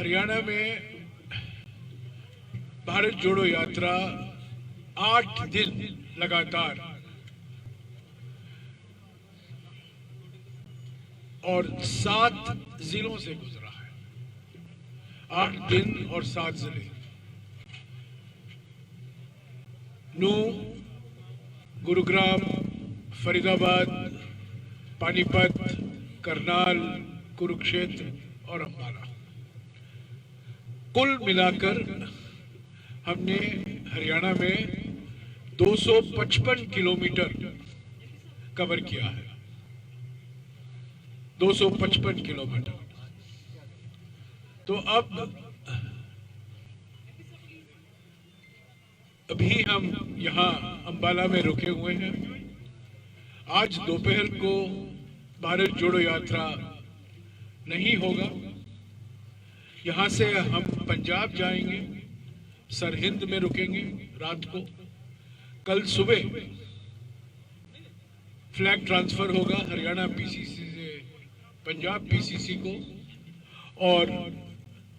हरियाणा में भारत जोड़ो यात्रा 8 दिन लगातार और 7 जिलों से गुजरा है। 8 दिन और 7 जिले, नूंह, गुरुग्राम, फरीदाबाद, पानीपत, करनाल, कुरुक्षेत्र और अंबाला। कुल मिलाकर हमने हरियाणा में 255 किलोमीटर कवर किया है। 255 किलोमीटर। तो अभी हम यहाँ अंबाला में रुके हुए हैं। आज दोपहर को भारत जोड़ो यात्रा नहीं होगा। यहाँ से हम पंजाब जाएंगे, सरहिंद में रुकेंगे रात को। कल सुबह फ्लैग ट्रांसफर होगा हरियाणा पीसीसी से पंजाब पीसीसी को, और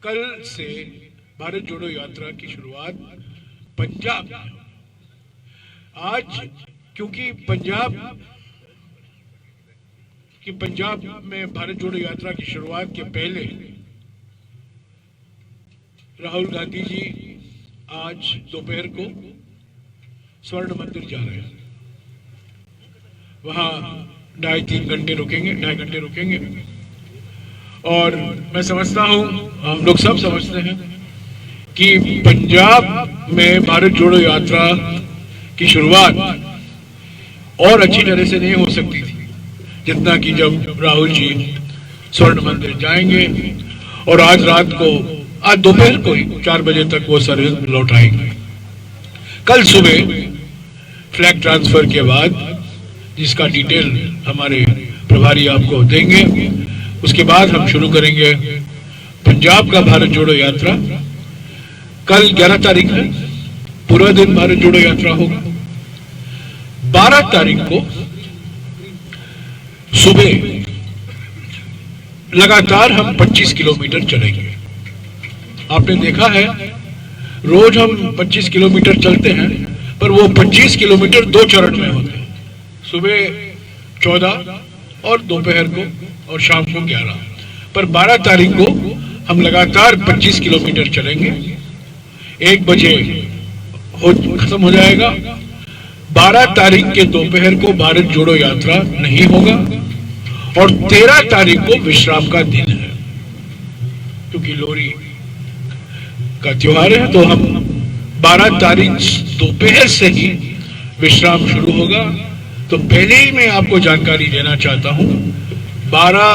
कल से भारत जोड़ो यात्रा की शुरुआत पंजाब में। आज क्योंकि पंजाब में भारत जोड़ो यात्रा की शुरुआत के पहले राहुल गांधी जी आज दोपहर को स्वर्ण मंदिर जा रहे हैं। वहां 2.5-3 घंटे रुकेंगे, 2.5 घंटे रुकेंगे। और मैं समझता हूं, हम लोग सब समझते हैं कि पंजाब में भारत जोड़ो यात्रा की शुरुआत और अच्छी तरह से नहीं हो सकती थी जितना कि जब राहुल जी स्वर्ण मंदिर जाएंगे और आज दोपहर को ही 4 बजे तक वो सरहिंद लौट आएंगे। कल सुबह फ्लैग ट्रांसफर के बाद, जिसका डिटेल हमारे प्रभारी आपको देंगे, उसके बाद हम शुरू करेंगे पंजाब का भारत जोड़ो यात्रा। कल 11 तारीख है, पूरा दिन भारत जोड़ो यात्रा होगा। 12 तारीख को सुबह लगातार हम 25 किलोमीटर चलेंगे। आपने देखा है रोज हम 25 किलोमीटर चलते हैं, पर वो 25 किलोमीटर 2 चरण में होते हैं, सुबह 14 और दोपहर को और शाम को 11। पर 12 तारीख को हम लगातार 25 किलोमीटर चलेंगे। 1 बजे खत्म हो जाएगा। 12 तारीख के दोपहर को भारत जोड़ो यात्रा नहीं होगा और 13 तारीख को विश्राम का दिन है, क्योंकि लोहड़ी का त्योहार है। तो हम 12 तारीख दोपहर से ही विश्राम शुरू होगा। तो पहले ही मैं आपको जानकारी देना चाहता हूं, 12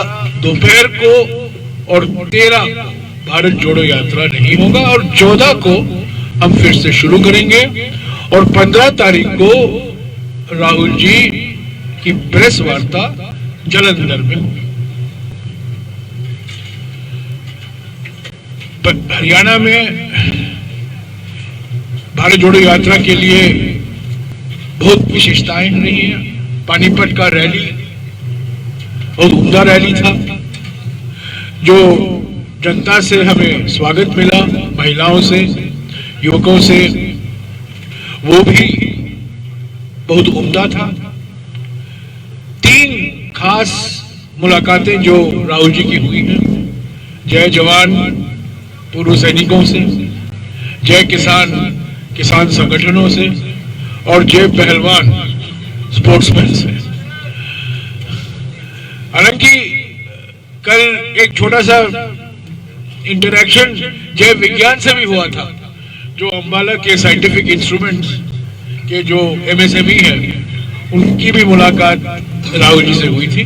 दोपहर को और 13 भारत जोड़ो यात्रा नहीं होगा और 14 को हम फिर से शुरू करेंगे और 15 तारीख को राहुल जी की प्रेस वार्ता जालंधर में होगी। हरियाणा में भारत जोड़ो यात्रा के लिए बहुत विशेषताएं रही हैं। पानीपत का रैली बहुत उम्दा रैली था, जो जनता से हमें स्वागत मिला, महिलाओं से, युवकों से, वो भी बहुत उम्दा था। 3 खास मुलाकातें जो राहुल जी की हुई हैं, जय जवान पूर्व सैनिकों से, जय किसान संगठनों से और जय पहलवान स्पोर्ट्समैन से। हालांकि कल एक छोटा सा इंटरैक्शन जय विज्ञान से भी हुआ था, जो अंबाला के साइंटिफिक इंस्ट्रूमेंट्स के जो MSME है, उनकी भी मुलाकात राहुल जी से हुई थी।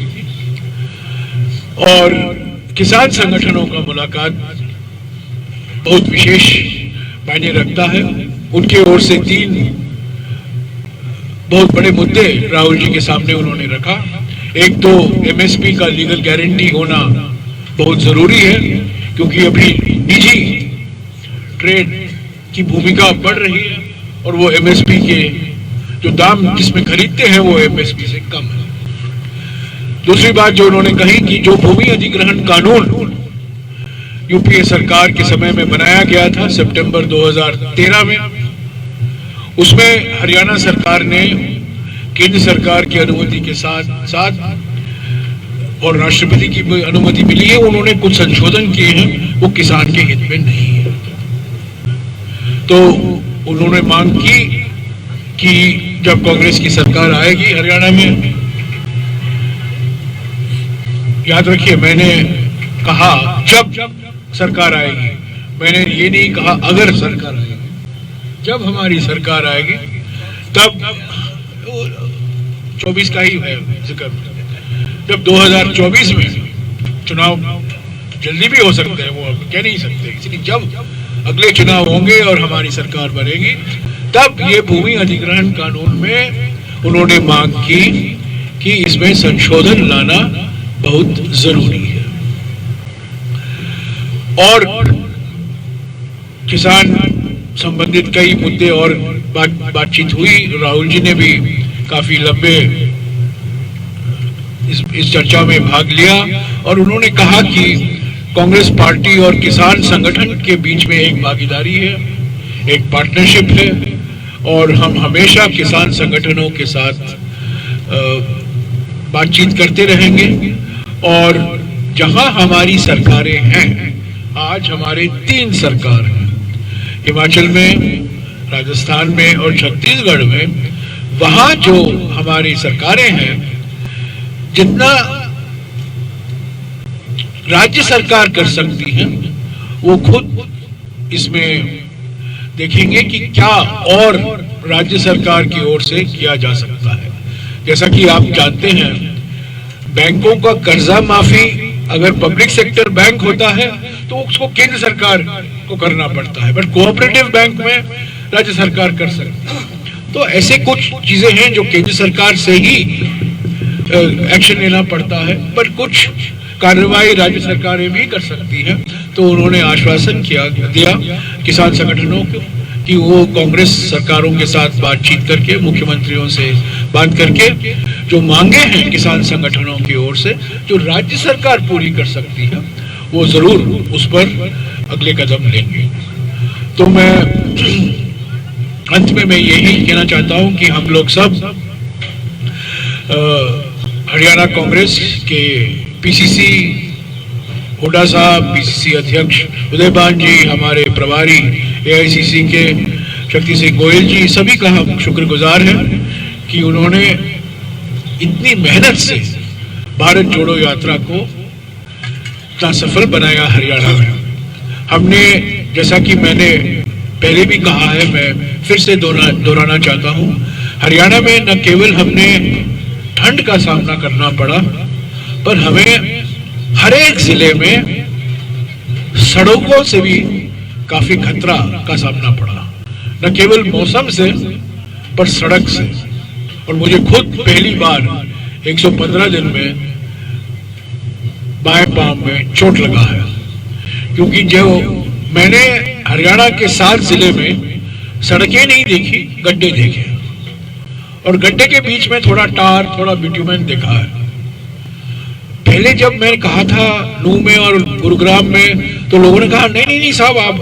और किसान संगठनों का मुलाकात बहुत विशेष मायने रखता है। उनके ओर से 3 बहुत बड़े मुद्दे राहुल जी के सामने उन्होंने रखा। एक तो MSP का लीगल गारंटी होना बहुत जरूरी है, क्योंकि अभी निजी ट्रेड की भूमिका बढ़ रही है और वो MSP के जो दाम जिसमें खरीदते हैं वो MSP से कम है। दूसरी बात जो उन्होंने कही कि जो भूमि अधिग्रहण कानून यूपीए सरकार के समय में बनाया गया था सितंबर 2013 में। उसमें हरियाणा सरकार ने केंद्र सरकार की अनुमति के साथ साथ और राष्ट्रपति की भी अनुमति मिली है, उन्होंने कुछ संशोधन किए हैं, वो किसान के हित में नहीं है। तो उन्होंने मांग की कि जब कांग्रेस की सरकार आएगी हरियाणा में, याद रखिए मैंने कहा जब सरकार आएगी, मैंने ये नहीं कहा अगर सरकार आएगी, जब हमारी सरकार आएगी तब 24 का ही है जिक्र, जब 2024 में चुनाव जल्दी भी हो सकते हैं, वो अब कह नहीं सकते, इसलिए जब अगले चुनाव होंगे और हमारी सरकार बनेगी तब ये भूमि अधिग्रहण कानून में उन्होंने मांग की कि इसमें संशोधन लाना बहुत जरूरी है। और किसान संबंधित कई मुद्दे और बातचीत हुई। राहुल जी ने भी काफी लंबे इस चर्चा में भाग लिया और उन्होंने कहा कि कांग्रेस पार्टी और किसान संगठन के बीच में एक भागीदारी है, एक पार्टनरशिप है और हम हमेशा किसान संगठनों के साथ बातचीत करते रहेंगे। और जहां हमारी सरकारें हैं, आज हमारे 3 सरकार हैं, हिमाचल में, राजस्थान में और छत्तीसगढ़ में, वहां जो हमारी सरकारें हैं, जितना राज्य सरकार कर सकती है वो खुद इसमें देखेंगे कि क्या और राज्य सरकार की ओर से किया जा सकता है। जैसा कि आप जानते हैं, बैंकों का कर्जा माफी अगर पब्लिक सेक्टर बैंक होता है तो उसको केंद्र सरकार को करना पड़ता है, बट कोऑपरेटिव बैंक में राज्य सरकार कर सकती है। तो ऐसे कुछ चीजें हैं जो केंद्र सरकार से ही एक्शन लेना पड़ता है, पर कुछ कार्रवाई राज्य सरकारें भी कर सकती हैं। तो उन्होंने आश्वासन दिया किसान संगठनों को कि वो कांग्रेस सरकारों के साथ बातचीत करके, मुख्यमंत्रियों से बात करके जो मांगे हैं किसान संगठनों की ओर से, जो राज्य सरकार पूरी कर सकती है, वो जरूर उस पर अगले कदम लेंगे। तो मैं अंत में यही कहना चाहता हूं कि हम लोग सब हरियाणा कांग्रेस के पीसीसी हुड्डा साहब, पीसीसी अध्यक्ष उदयभान जी, हमारे प्रभारी एआईसीसी के शक्ति सिंह गोयल जी, सभी का हम शुक्रगुजार हैं कि उन्होंने इतनी मेहनत से भारत जोड़ो यात्रा को इतना सफल बनाया हरियाणा में। हमने, जैसा कि मैंने पहले भी कहा है, मैं फिर से दोहराना चाहता हूँ, हरियाणा में न केवल हमने ठंड का सामना करना पड़ा, पर हमें हर एक जिले में सड़कों से भी काफी खतरा का सामना पड़ा, न केवल मौसम से पर सड़क से। और मुझे खुद पहली बार 115 दिन में बाएं पांव में चोट लगा है, क्योंकि जो मैंने हरियाणा के 7 जिले में सड़कें नहीं देखी, गड्ढे देखे, और गड्ढे के बीच में थोड़ा टार, थोड़ा बिट्यूमेन देखा है। पहले जब मैंने कहा था नूह में और गुरुग्राम में, तो लोगों ने कहा नहीं साहब, आप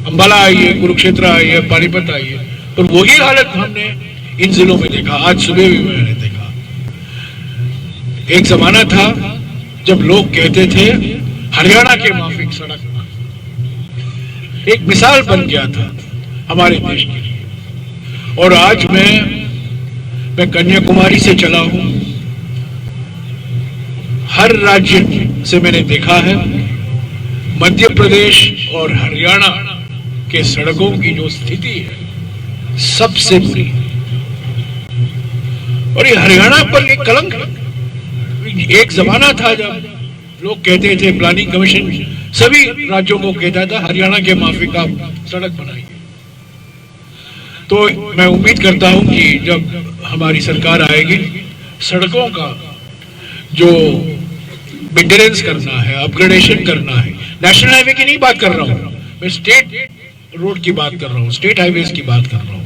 अंबाला आइए, कुरुक्षेत्र आइए, पानीपत आइए, पर वही हालत हमने इन जिलों में देखा। आज सुबह भी मैंने देखा। एक जमाना था जब लोग कहते थे हरियाणा के माफिक सड़क, एक मिसाल बन गया था हमारे देश के लिए। और आज मैं कन्याकुमारी से चला हूं, हर राज्य से मैंने देखा है, मध्य प्रदेश और हरियाणा के सड़कों की जो स्थिति है सबसे बुरी, और ये हरियाणा पर एक कलंक है। एक जमाना था जब लोग कहते थे, प्लानिंग कमीशन सभी राज्यों को कहता था हरियाणा के माफिक आप सड़क बनाइए। तो मैं उम्मीद करता हूं कि जब हमारी सरकार आएगी, सड़कों का जो मेंटेनेंस करना है, अपग्रेडेशन करना है, नेशनल हाईवे की नहीं बात कर रहा हूं मैं, स्टेट रोड की बात कर रहा हूं, स्टेट हाईवेज की बात कर रहा हूं।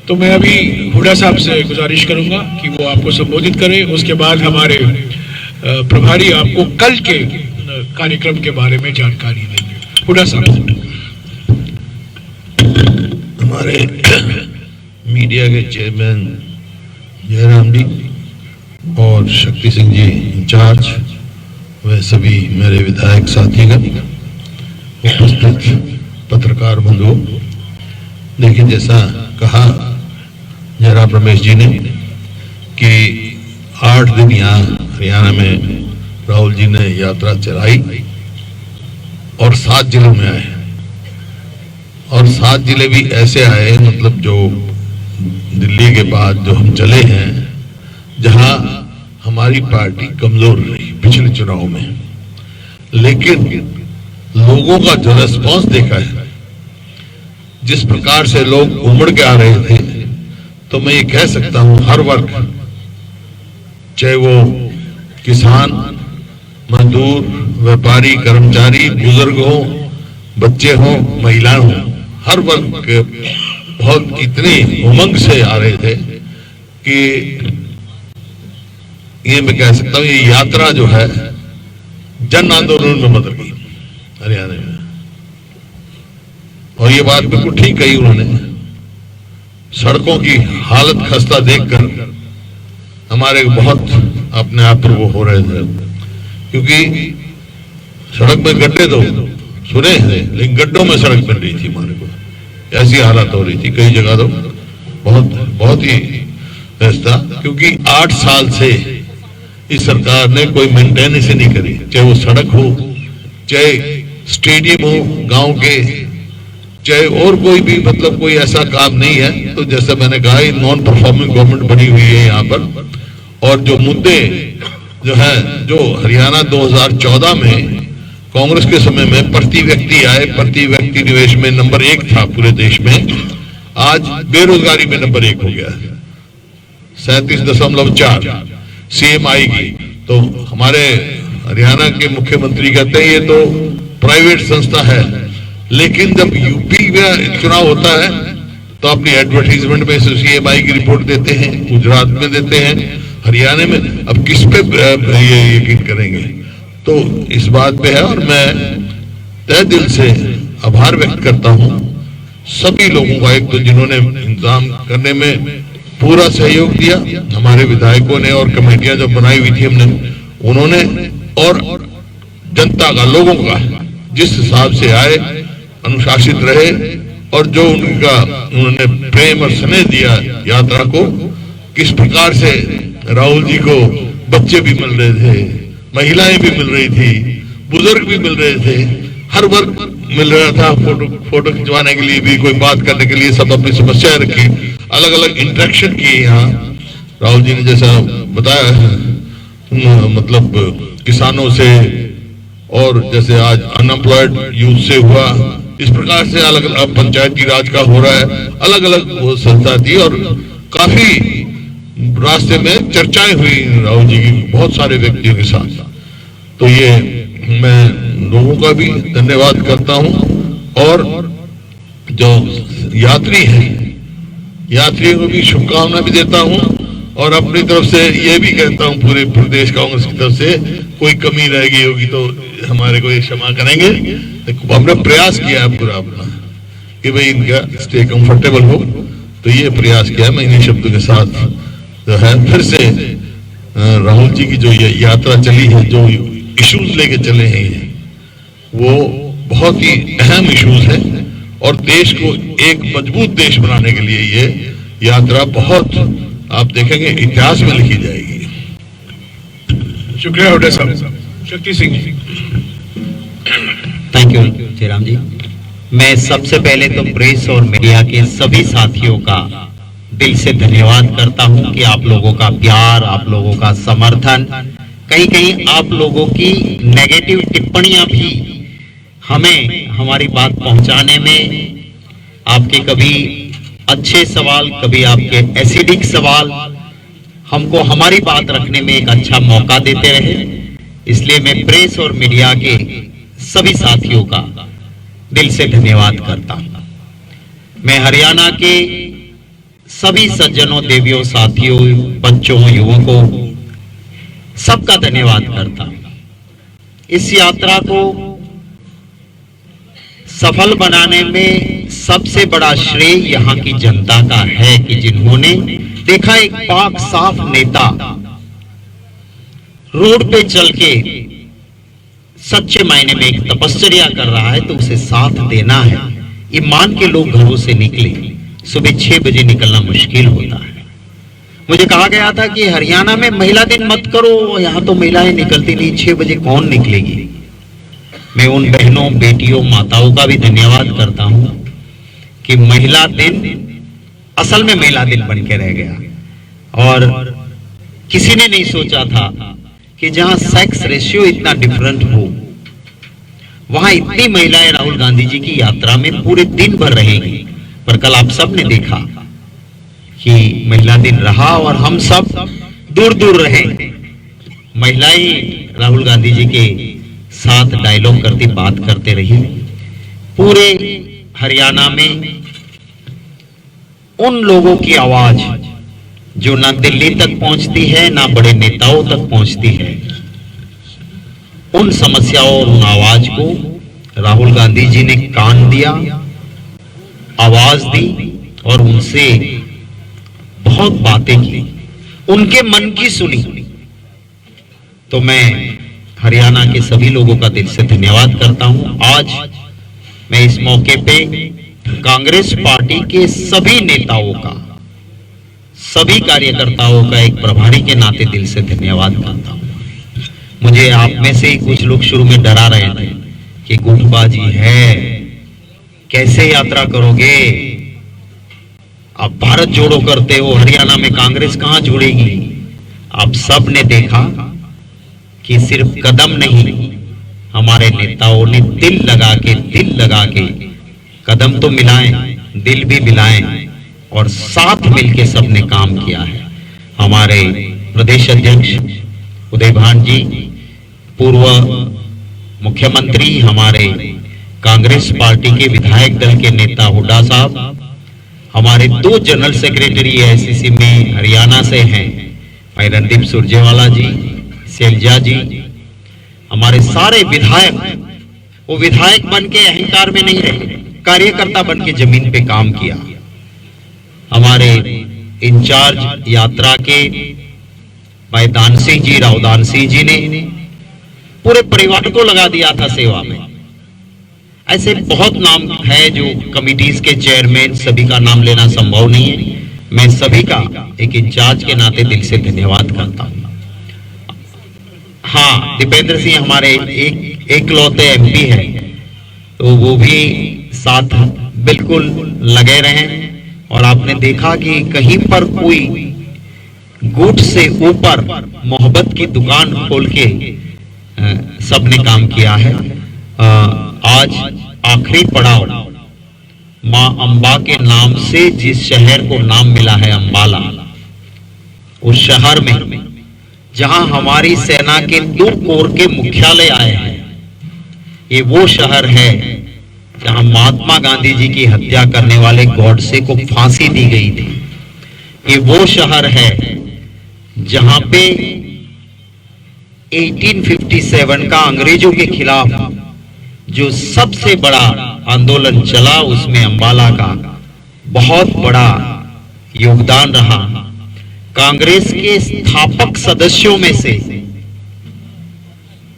तो मैं अभी हुड्डा साहब से गुजारिश करूंगा कि वो आपको संबोधित करें, उसके बाद हमारे प्रभारी आपको कार्यक्रम के बारे में जानकारी देंगे। हुड्डा साहब। हमारे मीडिया के चेयरमैन जयराम जी और शक्ति सिंह जी इंचार्ज, व सभी मेरे विधायक साथीगण, उपस्थित पत्रकार बंधुओं, देखिए जैसा कहा जयराम रमेश जी ने कि 8 दिन यहाँ हरियाणा में राहुल जी ने यात्रा चलाई और 7 जिलों में आए, और 7 जिले भी ऐसे आए, मतलब जो दिल्ली के बाद जो हम चले हैं, जहां हमारी पार्टी कमजोर रही पिछले चुनाव में, लेकिन लोगों का जो रेस्पॉन्स देखा है, जिस प्रकार से लोग उमड़ के आ रहे थे, तो मैं ये कह सकता हूं हर वर्ग, चाहे वो किसान, मजदूर, व्यापारी, कर्मचारी, बुजुर्ग हो, बच्चे हो, महिलाएं हो, हर वर्ग के बहुत इतने उमंग से आ रहे थे कि ये मैं कह सकता हूं ये यात्रा जो है जन आंदोलन में बदल गई हरियाणा में। और ये बात बिल्कुल ठीक कही उन्होंने। सड़कों की हालत खस्ता देखकर हमारे बहुत अपने आप पर वो हो रहे थे, क्योंकि सड़क में गड्ढे तो सुने हैं, लेकिन गड्ढों में सड़क बन रही थी हमारे को, ऐसी हालत हो रही थी कई जगह तो बहुत ही ऐसा, क्योंकि 8 साल से इस सरकार ने कोई मेंटेनेंस नहीं करी, चाहे वो सड़क हो, चाहे स्टेडियम हो गांव के, चाहे और कोई भी, मतलब कोई ऐसा काम नहीं है। तो जैसा मैंने कहा, नॉन परफॉर्मिंग गवर्नमेंट बनी हुई है यहाँ पर। और जो मुद्दे जो है, जो हरियाणा 2014 में कांग्रेस के समय में प्रति व्यक्ति आय, प्रति व्यक्ति निवेश में नंबर 1 था पूरे देश में, आज बेरोजगारी में नंबर 1 हो गया है, 37.4 सीएम आएगी। तो हमारे हरियाणा के मुख्यमंत्री कहते हैं ये तो प्राइवेट संस्था है, लेकिन जब यूपी में चुनाव होता है तो अपनी एडवर्टाइजमेंट में सीएमआई की रिपोर्ट देते हैं, गुजरात में देते हैं, हरियाणा में अब किस पे ये यकीन करेंगे। तो इस बात पे है, और मैं तहे दिल से आभार व्यक्त करता हूं सभी लोगों का, एक तो जिन्होंने इंतजाम करने में पूरा सहयोग दिया, हमारे विधायकों ने, और कमेटियां जो बनाई हुई थी हमने, उन्होंने, और जनता का, लोगों का जिस हिसाब से आए, अनुशासित रहे, और जो उनका उन्होंने प्रेम और स्नेह दिया यात्रा को, किस प्रकार से राहुल जी को बच्चे भी मिल रहे थे, महिलाएं भी मिल रही थी, बुजुर्ग भी मिल रहे थे, हर वर्ग मिल रहा था, फोटो खिंचवाने के लिए भी, कोई बात करने के लिए, सब अपनी समस्याएं रखी, अलग अलग इंटरेक्शन किए। यहाँ राहुल जी ने जैसा बताया, मतलब किसानों से, और जैसे आज अनएम्प्लॉयड यूथ से हुआ, इस प्रकार से अलग अलग पंचायती राज का हो रहा है, अलग अलग वो संस्था थी, और काफी रास्ते में चर्चाएं हुई राहुल जी की बहुत सारे व्यक्तियों के साथ। तो ये मैं लोगों का भी धन्यवाद करता हूं, और जो यात्री हैं, यात्रियों को भी शुभकामना भी देता हूं, और अपनी तरफ से ये भी कहता हूं पूरे प्रदेश कांग्रेस की तरफ से, कोई कमी रह गई होगी तो हमारे को ये क्षमा करेंगे। हमने प्रयास किया है पूरा अपना कि भाई इनका स्टे कंफर्टेबल हो, तो ये प्रयास किया है। मैं इन्हीं शब्दों के साथ जो है फिर से राहुल जी की जो ये यात्रा चली है, जो इश्यूज लेके चले हैं, वो बहुत ही अहम इश्यूज है, और देश को एक मजबूत देश बनाने के लिए ये यात्रा बहुत, आप देखेंगे, इतिहास में लिखी जाएगी। शुक्रिया हुड्डा साहब। शक्ति सिंह जी। थैंक यू जयराम जी। मैं सबसे पहले तो प्रेस और मीडिया के सभी साथियों का दिल से धन्यवाद करता हूं कि आप लोगों का प्यार, आप लोगों का समर्थन, कहीं कहीं आप लोगों की नेगेटिव टिप्पणियां भी हमें हमारी बात पहुंचाने में, आपके कभी अच्छे सवाल, कभी आपके एसिडिक सवाल हमको हमारी बात रखने में एक अच्छा मौका देते रहे। इसलिए मैं प्रेस और मीडिया के सभी साथियों का दिल से धन्यवाद करता हूं। मैं हरियाणा के सभी सज्जनों, देवियों, साथियों, बच्चों, युवकों, सबका धन्यवाद करता हूं। इस यात्रा को सफल बनाने में सबसे बड़ा श्रेय यहाँ की जनता का है कि जिन्होंने देखा एक पाक साफ नेता रोड पे चल के सच्चे मायने में एक तपस्या कर रहा है तो उसे साथ देना है। ये मान के लोग घरों से निकले। सुबह 6 बजे निकलना मुश्किल होता है। मुझे कहा गया था कि हरियाणा में महिला दिन मत करो, यहाँ तो महिलाएं निकलती नहीं, 6 बजे कौन निकलेगी। मैं उन बहनों, बेटियों, माताओं का भी धन्यवाद करता हूं कि महिला दिन असल में महिला दिन बन के रह गया। और किसी ने नहीं सोचा था कि जहां सेक्स रेशियो इतना डिफरेंट हो वहां इतनी महिलाएं राहुल गांधी जी की यात्रा में पूरे दिन भर रहेगी। पर कल आप सब ने देखा कि महिला दिन रहा और हम सब दूर दूर रहे। महिलाएं राहुल गांधी जी के साथ डायलॉग करती बात करते रही। पूरे हरियाणा में उन लोगों की आवाज जो ना दिल्ली तक पहुंचती है ना बड़े नेताओं तक पहुंचती है, उन समस्याओं और उन आवाज को राहुल गांधी जी ने कान दिया, आवाज दी और उनसे बहुत बातें की, उनके मन की सुनी। तो मैं हरियाणा के सभी लोगों का दिल से धन्यवाद करता हूं। आज मैं इस मौके पे कांग्रेस पार्टी के सभी नेताओं का, सभी कार्यकर्ताओं का एक प्रभारी के नाते दिल से धन्यवाद करता हूं। मुझे आप में से ही कुछ लोग शुरू में डरा रहे थे कि गुटबाजी है, कैसे यात्रा करोगे, आप भारत जोड़ो करते हो, हरियाणा में कांग्रेस कहां जुड़ेगी। आप सब ने देखा कि सिर्फ कदम नहीं, हमारे नेताओं ने दिल लगा के कदम तो मिलाएं, दिल भी मिलाएं और साथ मिलके सबने काम किया है। हमारे प्रदेश अध्यक्ष उदय भान जी, पूर्व मुख्यमंत्री, हमारे कांग्रेस पार्टी के विधायक दल के नेता हुड्डा साहब, हमारे 2 जनरल सेक्रेटरी एआईसीसी में हरियाणा से हैं, भाई रणदीप सुरजेवाला जी, शैलजा जी, हमारे सारे विधायक, वो विधायक बन के अहंकार में नहीं रहे, कार्यकर्ता बन के जमीन पे काम किया। हमारे इंचार्ज यात्रा के भाई दान सिंह जी, राव दान सिंह जी ने पूरे परिवार को लगा दिया था सेवा में। ऐसे बहुत नाम है जो कमिटीज के चेयरमैन, सभी का नाम लेना संभव नहीं है। मैं सभी का एक इंचार्ज के नाते दिल से धन्यवाद करता हूं। हाँ, दीपेंद्र सिंह हमारे एकलौते एमपी है, तो वो भी साथ बिल्कुल लगे रहे। और आपने देखा कि कहीं पर कोई गुट से ऊपर मोहब्बत की दुकान खोल के सबने काम किया है। आज आखिरी पड़ाव मां अंबा के नाम से जिस शहर को नाम मिला है अंबाला, उस शहर में जहां हमारी सेना के 2 कोर के मुख्यालय आए हैं, ये वो शहर है जहां महात्मा गांधी जी की हत्या करने वाले गॉडसे को फांसी दी गई थी। ये वो शहर है जहां पे 1857 का अंग्रेजों के खिलाफ जो सबसे बड़ा आंदोलन चला, उसमें अंबाला का बहुत बड़ा योगदान रहा। कांग्रेस के स्थापक सदस्यों में से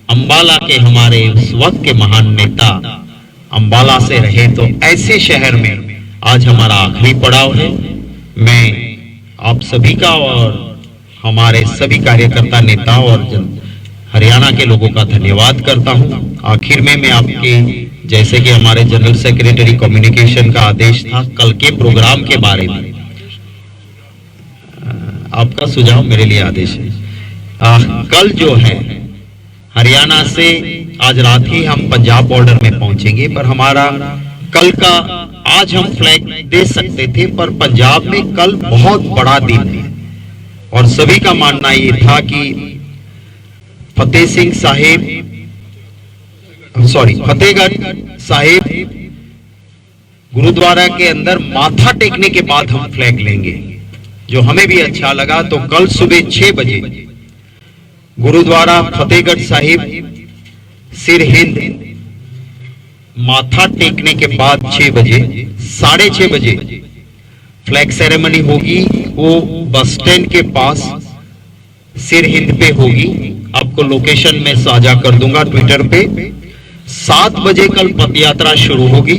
अंबाला के हमारे उस वक्त के महान नेता अंबाला से रहे। तो ऐसे शहर में आज हमारा आखिरी पड़ाव है। मैं आप सभी का और हमारे सभी कार्यकर्ता, नेता और हरियाणा के लोगों का धन्यवाद करता हूं। आखिर में मैं आपके, जैसे कि हमारे जनरल सेक्रेटरी कम्युनिकेशन का आदेश था कल के प्रोग्राम के बारे में, आपका सुझाव मेरे लिए आदेश है। कल जो है हरियाणा से आज रात ही हम पंजाब बॉर्डर में पहुंचेंगे, पर हमारा कल का, आज हम फ्लैग दे सकते थे, पर पंजाब में कल बहुत बड़ा दिन है और सभी का मानना ये था कि फतेहगढ़ साहिब गुरुद्वारा के अंदर माथा टेकने के बाद हम फ्लैग लेंगे, जो हमें भी अच्छा लगा। तो कल सुबह 6 बजे गुरुद्वारा फतेहगढ़ साहिब सिर हिंद माथा टेकने के बाद 6 बजे, 6:30 बजे फ्लैग सेरेमनी होगी। वो बस स्टैंड के पास सिर हिंद पे होगी। आपको लोकेशन में साझा कर दूंगा ट्विटर पे। 7 बजे कल पद यात्रा शुरू होगी।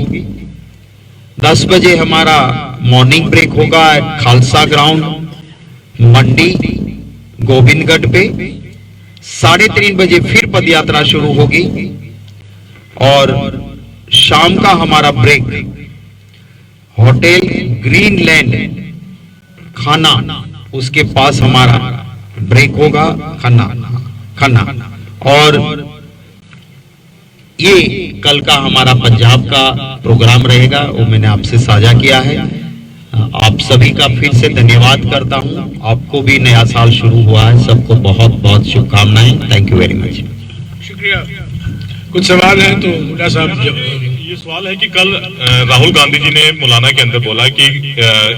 10 बजे हमारा मॉर्निंग ब्रेक होगा खालसा ग्राउंड मंडी गोविंदगढ़ पे। 3:30 बजे फिर पद यात्रा शुरू होगी और शाम का हमारा ब्रेक होटल ग्रीनलैंड खाना उसके पास हमारा ब्रेक होगा खाना। और ये कल का हमारा पंजाब का प्रोग्राम रहेगा, वो मैंने आपसे साझा किया है। आप सभी का फिर से धन्यवाद करता हूं। आपको भी नया साल शुरू हुआ है, सबको बहुत बहुत शुभकामनाएं। Thank you very much. शुक्रिया। कुछ सवाल है तो हुड्डा साहब। ये सवाल है कि कल राहुल गांधी जी ने मौलाना के अंदर बोला कि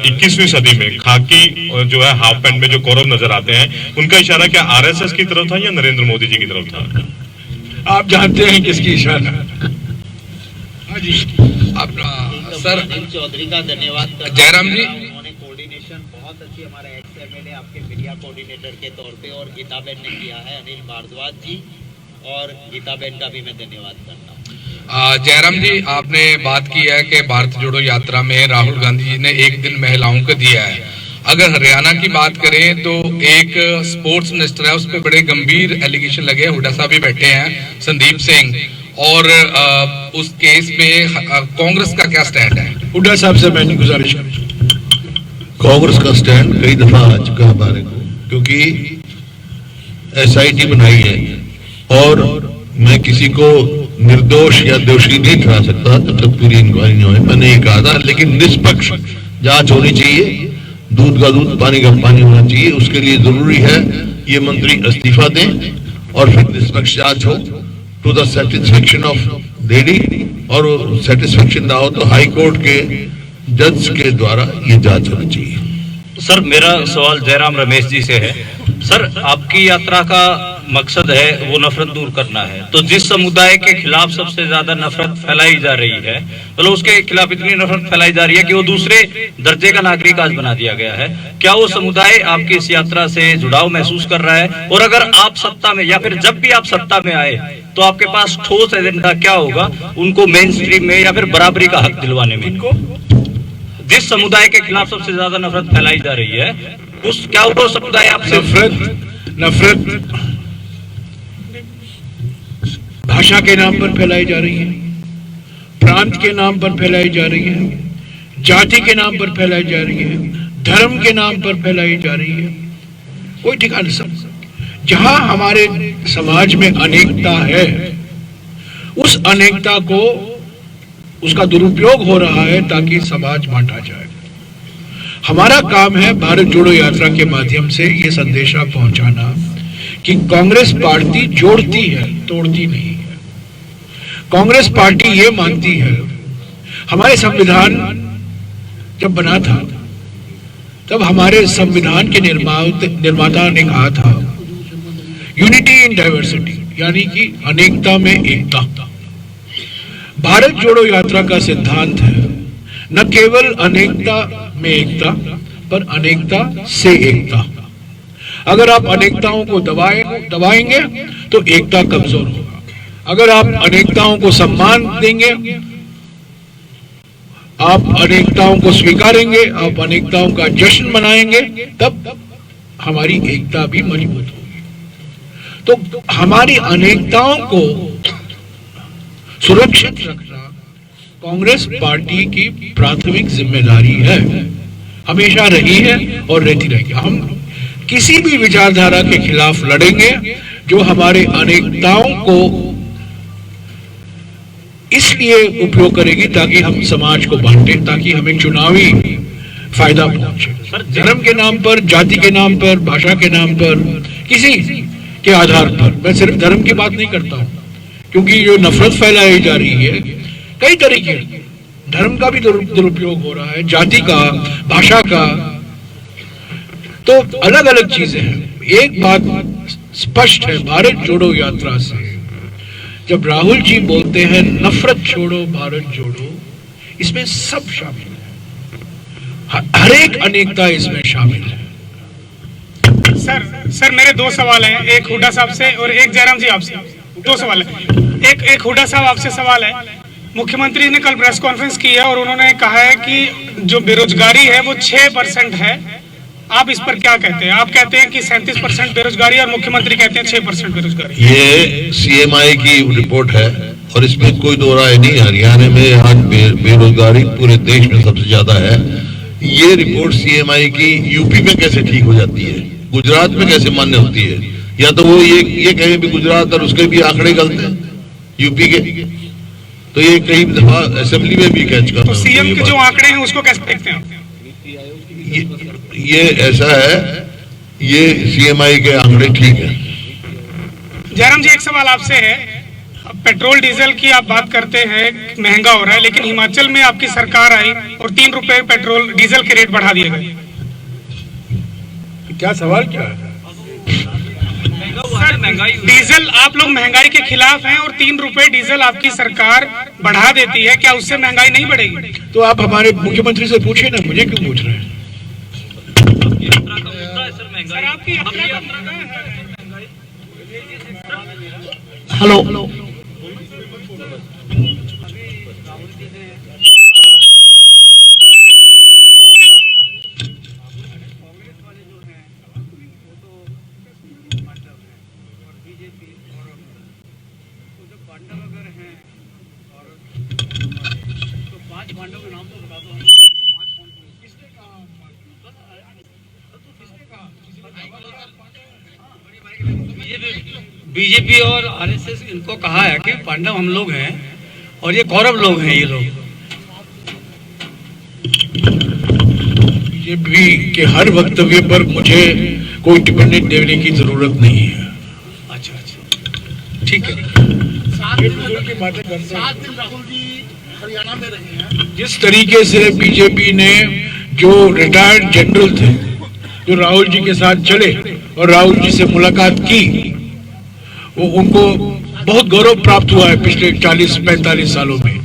21वीं सदी में खाकी जो है हाफ पैंट में जो कौरव नजर आते हैं, उनका इशारा क्या आरएसएस की तरफ था या नरेंद्र मोदी जी की तरफ था? आप जानते हैं किसकी इशारा? हाँ जी, आप सर चौधरी का धन्यवाद। जयराम जी, उन्होंने कोऑर्डिनेशन बहुत अच्छी हमारे एक्स एमएलए आपके मीडिया कोऑर्डिनेटर के तौर पे और गीताबेन ने किया है, अनिल भारद्वाज जी और गीताबेन का भी मैं धन्यवाद करता हूँ। जयराम जी, आपने बात की है कि भारत जोड़ो यात्रा में राहुल गांधी जी ने एक दिन महिलाओं को दिया है। अगर हरियाणा की बात करें तो एक स्पोर्ट्स मिनिस्टर है, उस पर बड़े गंभीर एलिगेशन लगे। हुड्डा साहब भी बैठे हैं, संदीप सिंह, और उस केस में कांग्रेस का क्या स्टैंड है? हुड्डा साहब से मैंने गुजारिश की। कांग्रेस का स्टैंड कई दफा आ चुका हमारे को, क्योंकि एसआईटी बनाई है और मैं किसी को निर्दोष या दोषी नहीं ठहरा सकता जब तक पूरी इंक्वायरी नहीं हो। मैंने ये कहा था, लेकिन निष्पक्ष जांच होनी चाहिए, दूध का दूध पानी का पानी होना चाहिए। उसके लिए जरूरी है ये मंत्री इस्तीफा दें और फिर निष्पक्ष जांच हो to the satisfaction of lady, और सेटिस्फेक्शन ना हो तो हाई कोर्ट के जज के द्वारा ये जांच होनी चाहिए। सर, मेरा सवाल जयराम रमेश जी से है। सर, आपकी यात्रा का मकसद है वो नफरत दूर करना है, तो जिस समुदाय के खिलाफ सबसे ज्यादा नफरत फैलाई जा रही है, मतलब उसके खिलाफ इतनी नफरत फैलाई जा रही है कि वो दूसरे दर्जे का नागरिक आज बना दिया गया है, क्या वो समुदाय आपकी इस यात्रा से जुड़ाव महसूस कर रहा है? और अगर आप सत्ता में या फिर जब भी आप सत्ता में आए तो आपके पास ठोस एजेंडा क्या होगा उनको मेन स्ट्रीम में या फिर बराबरी का हक दिलवाने में? जिस समुदाय के खिलाफ सबसे ज्यादा नफरत फैलाई जा रही है, उस क्या वो समुदाय आपसे नफरत भाषा के नाम पर फैलाई जा रही है, प्रांत के नाम पर फैलाई जा रही है, जाति के नाम पर फैलाई जा रही है, धर्म के नाम पर फैलाई जा रही है, कोई ठिकाना नहीं। जहां हमारे समाज में अनेकता है, उस अनेकता को उसका दुरुपयोग हो रहा है ताकि समाज बांटा जाए। हमारा काम है भारत जोड़ो यात्रा के माध्यम से ये संदेशा पहुंचाना कि कांग्रेस पार्टी जोड़ती है, तोड़ती नहीं है। कांग्रेस पार्टी ये मानती है, हमारे संविधान जब बना था तब हमारे संविधान के निर्माता ने कहा था यूनिटी इन डाइवर्सिटी, यानी कि अनेकता में एकता। भारत जोड़ो यात्रा का सिद्धांत है न केवल अनेकता में एकता, पर अनेकता से एकता। अगर आप अनेकताओं को दबाएंगे तो एकता कमजोर होगा। अगर आप अनेकताओं को सम्मान देंगे, आप अनेकताओं को स्वीकारेंगे, आप अनेकताओं का जश्न मनाएंगे, तब हमारी एकता भी मजबूत होगी। तो हमारी अनेकताओं को सुरक्षित रखना कांग्रेस पार्टी की प्राथमिक जिम्मेदारी है, हमेशा रही है और रहती रहेगी। हम किसी भी विचारधारा के खिलाफ लड़ेंगे जो हमारे अनेकताओं को इसलिए उपयोग करेगी ताकि हम समाज को बांटे, ताकि हमें चुनावी फायदा पहुंचे। धर्म के नाम पर, जाति के नाम पर, भाषा के नाम पर, किसी के आधार पर, मैं सिर्फ धर्म की बात नहीं करता हूं, क्योंकि जो नफरत फैलाई जा रही है कई तरीके, धर्म का भी दुरुपयोग हो रहा है, जाति का, भाषा का, तो अलग अलग चीजें हैं। एक बात स्पष्ट है, भारत जोड़ो यात्रा से जब राहुल जी बोलते हैं नफरत छोड़ो भारत जोड़ो, इसमें सब शामिल है, हर एक अनेकता इसमें शामिल है। सर मेरे दो सवाल हैं, एक हुड्डा साहब से और एक जयराम जी आपसे। दो सवाल है। एक हुड्डा साहब आपसे सवाल है, मुख्यमंत्री ने कल प्रेस कॉन्फ्रेंस की है और उन्होंने कहा है कि जो बेरोजगारी है वो 6% है, आप इस पर क्या कहते हैं? आप कहते हैं कि 37% बेरोजगारी और मुख्यमंत्री कहते हैं 6% बेरोजगारी। ये सीएमआई की रिपोर्ट है और इसमें कोई दो राय नहीं। हरियाणा में आज बेरोजगारी पूरे देश में सबसे ज्यादा है। ये रिपोर्ट सीएमआई की यूपी में कैसे ठीक हो जाती है, गुजरात में कैसे मान्य होती है? या तो वो ये कहें भी गुजरात और उसके भी आंकड़े गलत हैं यूपी के, तो ये कई दफा असेंबली में भी कह चुका। तो सीएम के जो आंकड़े हैं उसको कैसे देखते हैं? ये ऐसा है, ये सीएमआई के आंकड़े ठीक है। जयराम जी एक सवाल आपसे है, पेट्रोल डीजल की आप बात करते हैं महंगा हो रहा है, लेकिन हिमाचल में आपकी सरकार आई और 3 रुपए पेट्रोल डीजल के रेट बढ़ा दिए गए। क्या सवाल क्या है? डीजल आप लोग महंगाई के खिलाफ हैं और 3 रुपए डीजल आपकी सरकार बढ़ा देती है, क्या उससे महंगाई नहीं बढ़ेगी? तो आप हमारे मुख्यमंत्री से पूछे ना, मुझे क्यों पूछ रहे हैं? सर आपकी यात्रा का मुद्दा है। हेलो, बीजेपी और आरएसएस इनको कहा है कि पांडव हम लोग हैं और ये कौरव लोग हैं। ये लोग बीजेपी के हर वक्तव्य पर मुझे कोई टिप्पणी देने की जरूरत नहीं है। अच्छा, ठीक है। 7 दिन राहुल जी हरियाणा में रहे हैं। जिस तरीके से बीजेपी ने जो रिटायर्ड जनरल थे जो राहुल जी के साथ चले और राहुल जी से मुलाकात की, वो उनको बहुत गौरव प्राप्त हुआ है पिछले 40-45 सालों में।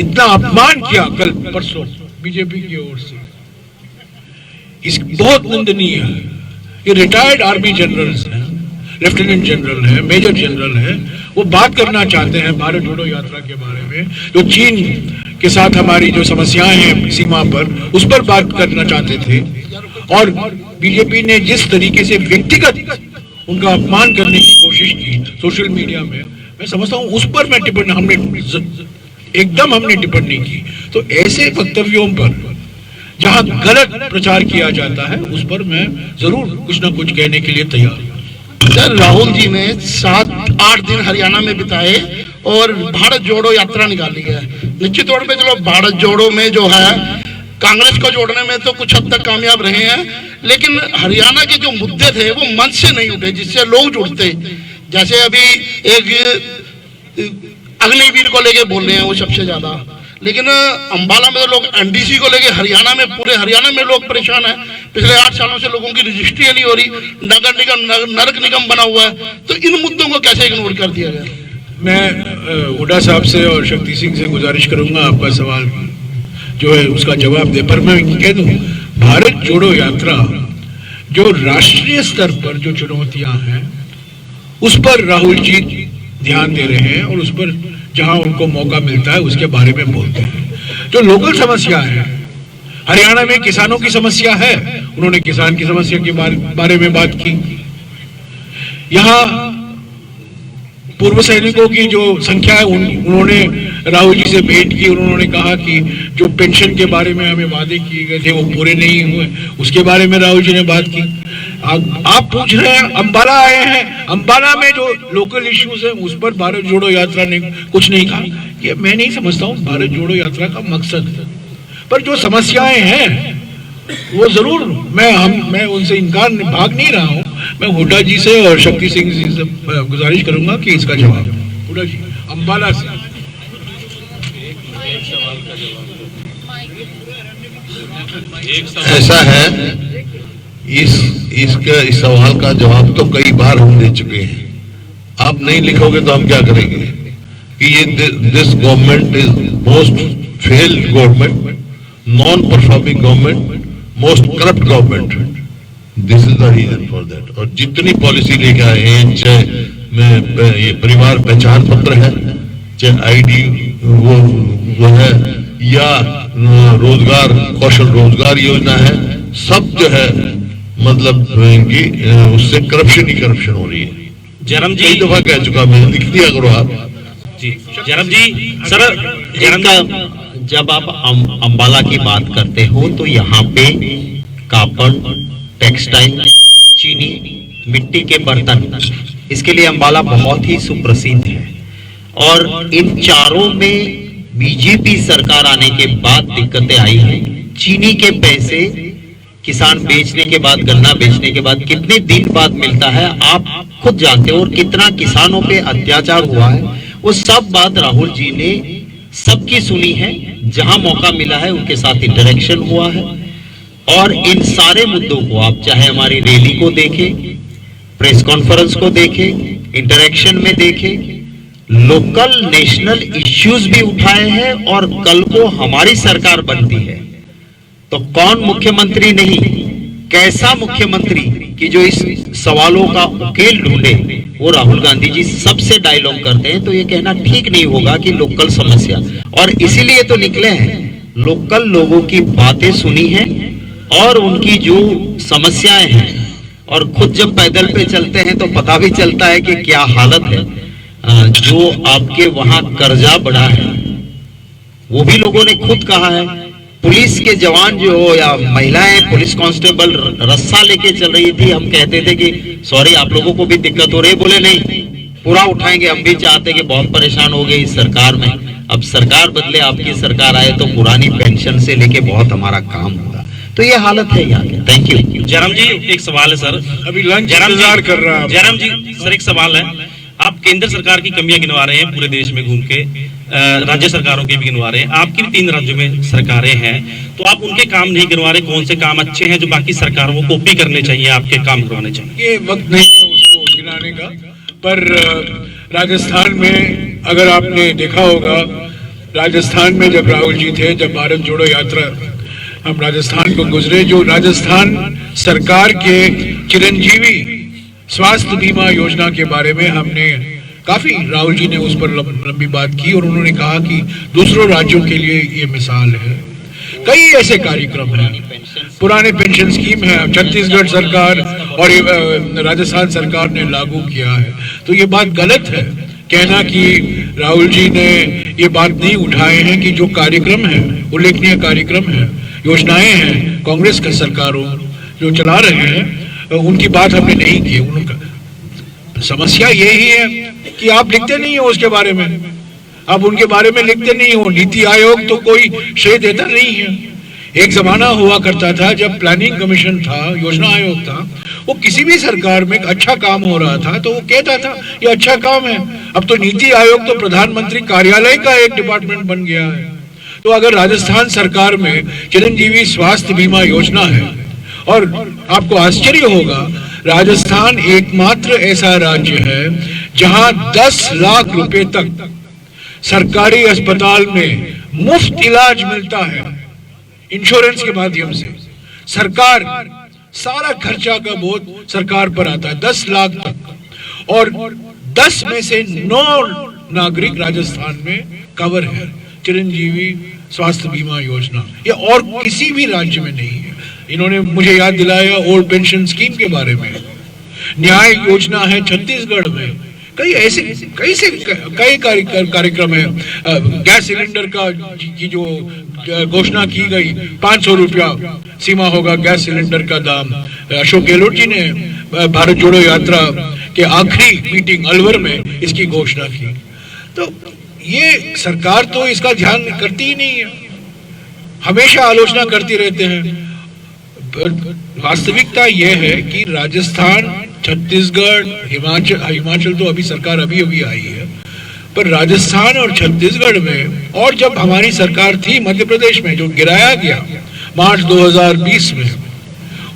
इतना अपमान किया कल परसों बीजेपी की ओर से, इस बहुत निंदनीय है। ये रिटायर्ड आर्मी जनरल्स हैं, लेफ्टिनेंट जनरल है, मेजर जनरल है, वो बात करना चाहते हैं भारत जोड़ो यात्रा के बारे में, जो चीन के साथ हमारी जो समस्याएं हैं सीमा पर, उस पर बात करना चाहते थे। और बीजेपी ने जिस तरीके से व्यक्तिगत उनका अपमान करने की कोशिश की सोशल मीडिया में, मैं समझता हूं उस पर मैं टिप्पणी हमने टिप्पणी की। तो ऐसे वक्तव्यों पर जहां गलत प्रचार किया जाता है उस पर मैं जरूर कुछ ना कुछ कहने के लिए तैयार हूं। सर राहुल जी ने 7-8 दिन हरियाणा में बिताए और भारत जोड़ो यात्रा निकाली है। निश्चित तौर पे चलो भारत जोड़ो में जो है कांग्रेस को जोड़ने में तो कुछ हद तक कामयाब रहे हैं, लेकिन हरियाणा के जो मुद्दे थे वो मंच से नहीं उठे जिससे लोग जुड़ते। जैसे अभी एक अग्निवीर को लेके बोल रहे हैं वो सबसे ज्यादा, लेकिन अंबाला में तो लोग एनडीसी को लेके हरियाणा में, पूरे हरियाणा में लोग परेशान हैं। पिछले 8 सालों से लोगों की रजिस्ट्री नहीं हो रही, नगर निगम नरक निगम बना हुआ है, तो इन मुद्दों को कैसे इग्नोर कर दिया गया? मैं हुड्डा साहब से और शक्ति सिंह से गुजारिश करूंगा आपका सवाल जो है उसका जवाब दे, पर मैं कह दूं भारत जोड़ो यात्रा जो राष्ट्रीय स्तर पर जो चुनौतियां हैं उस पर राहुल जी ध्यान दे रहे हैं और उस पर जहां उनको मौका मिलता है उसके बारे में बोलते हैं। जो लोकल समस्या है, हरियाणा में किसानों की समस्या है, उन्होंने किसान की समस्या के बारे में बात की। यहाँ पूर्व सैनिकों की जो संख्या है उन्होंने राहुल जी से भेंट की, उन्होंने कहा कि जो पेंशन के बारे में हमें वादे किए गए थे वो पूरे नहीं हुए, उसके बारे में राहुल जी ने बात की। आप पूछ रहे हैं अंबाला आए हैं, अंबाला में जो लोकल इश्यूज है उस पर भारत जोड़ो यात्रा ने कुछ नहीं कहा। ये मैं नहीं समझता हूँ भारत जोड़ो यात्रा का मकसद, पर जो समस्याएं हैं वो जरूर मैं उनसे इनकार भाग नहीं रहा हूँ। मैं हुड्डा जी से और शक्ति सिंह जी से गुजारिश करूंगा कि इसका जवाब। हुड्डा जी अंबाला से। ऐसा है, इस सवाल का जवाब तो कई बार हम दे चुके हैं। आप नहीं लिखोगे तो हम क्या करेंगे? कि ये this government is most failed government, non performing government, most corrupt government. This is the reason for that. और जितनी पॉलिसी लेके आए हैं, चाहे ये परिवार पहचान पत्र है, चाहे आईडी वो है, या रोजगार कौशल रोजगार योजना है, सब जो है मतलब इनकी उससे करप्शन ही करप्शन हो रही है। जयराम जी, कई दफा कह चुका, मैं लिख दिया करो आप जी। जयराम जी सर, जयराम का जब आप अंबाला की बात करते हो तो यहाँ पे कापड़, टेक्सटाइल, चीनी, मिट्टी के बर्तन, इसके लिए अंबाला बहुत ही सुप्रसिद्ध है। और इन चारों में बीजेपी सरकार आने के बाद दिक्कतें आई हैं। चीनी के पैसे किसान बेचने के बाद, गन्ना बेचने के बाद कितने दिन बाद मिलता है आप खुद जानते हो, और कितना किसानों पे अत्याचार हुआ है, वो सब बात राहुल जी ने सबकी सुनी है। जहां मौका मिला है उनके साथ इंटरेक्शन हुआ है, और इन सारे मुद्दों को आप चाहे हमारी रैली को देखें, प्रेस कॉन्फ्रेंस को देखें, इंटरेक्शन में देखें, लोकल नेशनल इश्यूज भी उठाए हैं। और कल को हमारी सरकार बनती है तो कौन मुख्यमंत्री नहीं, कैसा मुख्यमंत्री कि जो इस सवालों का उकेल ढूंढे, वो राहुल गांधी जी सबसे डायलॉग करते हैं। तो ये कहना ठीक नहीं होगा कि लोकल समस्या, और इसीलिए तो निकले हैं, लोकल लोगों की बातें सुनी हैं और उनकी जो समस्याएं हैं, और खुद जब पैदल पे चलते हैं तो पता भी चलता है कि क्या हालत है। जो आपके वहां कर्जा बढ़ा है वो भी लोगों ने खुद कहा है। पुलिस के जवान जो हो या महिलाएं, पुलिस कांस्टेबल रस्सा लेके चल रही थी, हम कहते थे कि सॉरी आप लोगों को भी दिक्कत हो रही है, बोले नहीं पूरा उठाएंगे, हम भी चाहते कि बहुत परेशान हो गए इस सरकार में, अब सरकार बदले, आपकी सरकार आए तो पुरानी पेंशन से लेके बहुत हमारा काम होगा। तो ये हालत है यहाँ की। Thank you. जयराम जी, एक सवाल है सर, अभी लंच इंतजार कर रहा है। जयराम जी सर, एक सवाल है, आप केंद्र सरकार की कमियां गिनवा रहे हैं पूरे देश में घूम के, राज्य सरकारों की भी गिनवा रहे हैं, आपकी भी 3 राज्यों में सरकारें हैं, तो आप उनके काम नहीं गिनवा रहे, कौन से काम अच्छे हैं जो बाकी सरकारों को कॉपी करने चाहिए, आपके काम करवाने चाहिए? ये वक्त नहीं है उसको गिनाने का, पर राजस्थान में अगर आपने देखा होगा, राजस्थान में जब राहुल जी थे, जब भारत जोड़ो यात्रा हम राजस्थान को गुजरे, जो राजस्थान सरकार के चिरंजीवी स्वास्थ्य बीमा योजना के बारे में हमने काफी, राहुल जी ने उस पर लंबी बात की, और उन्होंने कहा कि दूसरों राज्यों के लिए ये मिसाल है। कई ऐसे कार्यक्रम हैं, पुराने पेंशन स्कीम है, छत्तीसगढ़ सरकार और राजस्थान सरकार ने लागू किया है। तो ये बात गलत है कहना कि राहुल जी ने ये बात नहीं उठाए हैं कि जो कार्यक्रम है, उल्लेखनीय कार्यक्रम है, योजनाएं हैं, कांग्रेस की सरकारों जो चला रहे हैं, उनकी बात हमने नहीं की। उनका समस्या यही है कि आप लिखते नहीं हो उसके बारे में, आप उनके बारे में लिखते नहीं हो। नीति आयोग तो कोई श्रेय देता नहीं है। एक जमाना हुआ करता था जब प्लानिंग कमीशन था, योजना आयोग था, वो किसी भी सरकार में अच्छा काम हो रहा था तो वो कहता था ये अच्छा काम है। अब तो नीति आयोग तो प्रधानमंत्री कार्यालय का एक डिपार्टमेंट बन गया है। तो अगर राजस्थान सरकार में चिरंजीवी स्वास्थ्य बीमा योजना है, और आपको आश्चर्य होगा, राजस्थान एकमात्र ऐसा राज्य है जहां 10 लाख रुपए तक सरकारी अस्पताल में मुफ्त इलाज मिलता है इंश्योरेंस के माध्यम से। सरकार सारा खर्चा का बोझ सरकार पर आता है, 10 लाख तक, और 10 में से 9 नागरिक राजस्थान में कवर है चिरंजीवी स्वास्थ्य बीमा योजना। ये और किसी भी राज्य में नहीं है। इन्होंने मुझे याद दिलाया ओल्ड पेंशन स्कीम के बारे में। न्याय योजना है छत्तीसगढ़ में, कई कार्यक्रम है। गैस सिलेंडर का की जो घोषणा की गई, 500 रुपया सीमा होगा गैस सिलेंडर का दाम। अशोक गहलोत जी ने भारत जोड़ो यात्रा के आखिरी मीटिंग अलवर में इसकी घोषणा की। तो ये सरकार तो इसका ध्यान करती ही नहीं है, हमेशा आलोचना करती रहते हैं। वास्तविकता यह है कि राजस्थान, छत्तीसगढ़, हिमाचल तो अभी सरकार अभी आई है, पर राजस्थान और छत्तीसगढ़ में, और जब हमारी सरकार थी मध्य प्रदेश में जो गिराया गया मार्च 2020 में,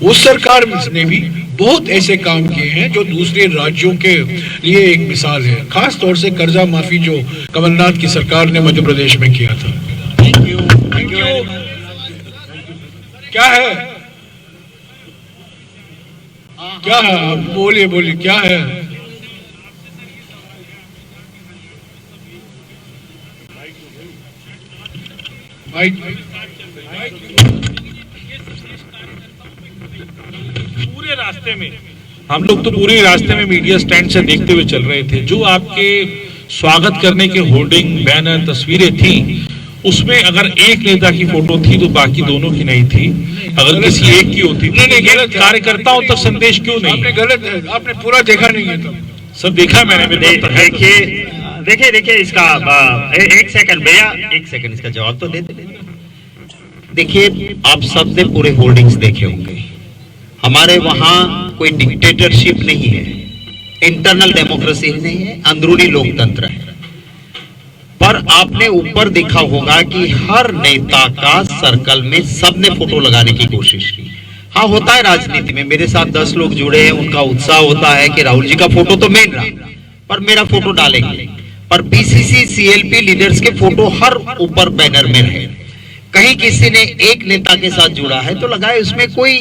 उस सरकार ने भी बहुत ऐसे काम किए हैं जो दूसरे राज्यों के लिए एक मिसाल है, खास तौर से कर्जा माफी जो कमलनाथ की सरकार ने मध्य प्रदेश में किया था। Thank you. क्या है, क्या है, बोलिए बोलिए, क्या है? पूरे रास्ते में हम लोग तो पूरे रास्ते में मीडिया स्टैंड से देखते हुए चल रहे थे। जो आपके स्वागत करने के होर्डिंग, बैनर, तस्वीरें थी, उसमें अगर एक नेता की फोटो थी तो बाकी दोनों की नहीं थी। अगर किसी एक की होती तो कार्यकर्ताओं तक संदेश क्यों नहीं? आपने गलत है, आपने पूरा देखा नहीं है। तब सब देखा मैंने। देखिए इसका एक सेकंड भैया, एक सेकंड इसका जवाब तो दे दे। देखिए, आप सबने पूरे होर्डिंग्स देखे होंगे। हमारे वहां कोई डिक्टेटरशिप नहीं है, इंटरनल डेमोक्रेसी नहीं है, अंदरूनी लोकतंत्र है। पर आपने ऊपर देखा होगा कि हर नेता का सर्कल में सबने फोटो लगाने की कोशिश की। हाँ, होता है राजनीति में, मेरे साथ 10 लोग जुड़े हैं, उनका उत्साह होता है कि राहुल जी का फोटो तो मेन रहा, पर मेरा फोटो डालेंगे। पर बीसीसी सीएलपी लीडर्स के फोटो हर ऊपर बैनर में रहे। कहीं किसी ने एक नेता के साथ जुड़ा है तो लगाए उसमें कोई,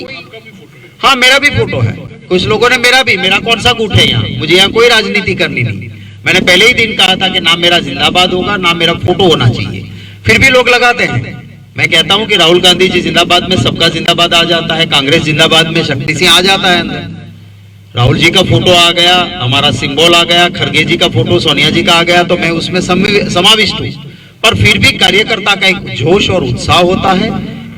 हाँ मेरा भी फोटो है, कुछ लोगों ने मेरा कौन सा गुट है यहाँ, मुझे यहाँ कोई राजनीति करनी नहीं। मैंने पहले ही दिन कहा था कि ना मेरा जिंदाबाद होगा ना मेरा फोटो होना चाहिए, फिर भी लोग लगाते हैं। मैं कहता हूं कि राहुल गांधी जी जिंदाबाद में सबका जिंदाबाद आ जाता है, कांग्रेस जिंदाबाद में शक्ति सिंह आ जाता है अंदर। राहुल जी का फोटो आ गया, हमारा सिंबल आ गया, खड़गे जी का फोटो, सोनिया जी का आ गया, तो मैं उसमें समाविष्ट हूं। पर फिर भी कार्यकर्ता का एक जोश और उत्साह होता है।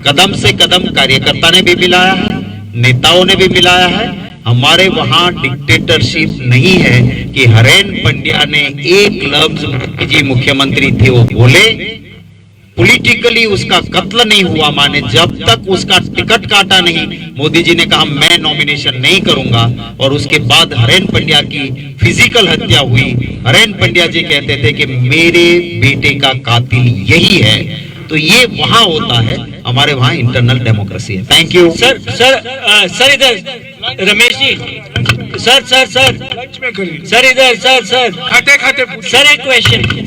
कदम से कदम कार्यकर्ता ने भी मिलाया है, नेताओं ने भी मिलाया है। हमारे वहां डिक्टेटरशिप नहीं है कि हरेन पंड्या ने एक लफ्ज जी मुख्यमंत्री थे वो बोले, पॉलिटिकली उसका कत्ल नहीं हुआ, माने जब तक उसका टिकट काटा नहीं, मोदी जी ने कहा मैं नॉमिनेशन नहीं करूंगा, और उसके बाद हरेन पंड्या की फिजिकल हत्या हुई। हरेन पंड्या जी कहते थे कि मेरे बेटे का कातिल यही है। तो ये वहां होता है, हमारे वहां इंटरनल डेमोक्रेसी है। थैंक यू सर इधर रमेश जी, सर लंच में करिए सर इधर सर खाते खाते सर एक क्वेश्चन।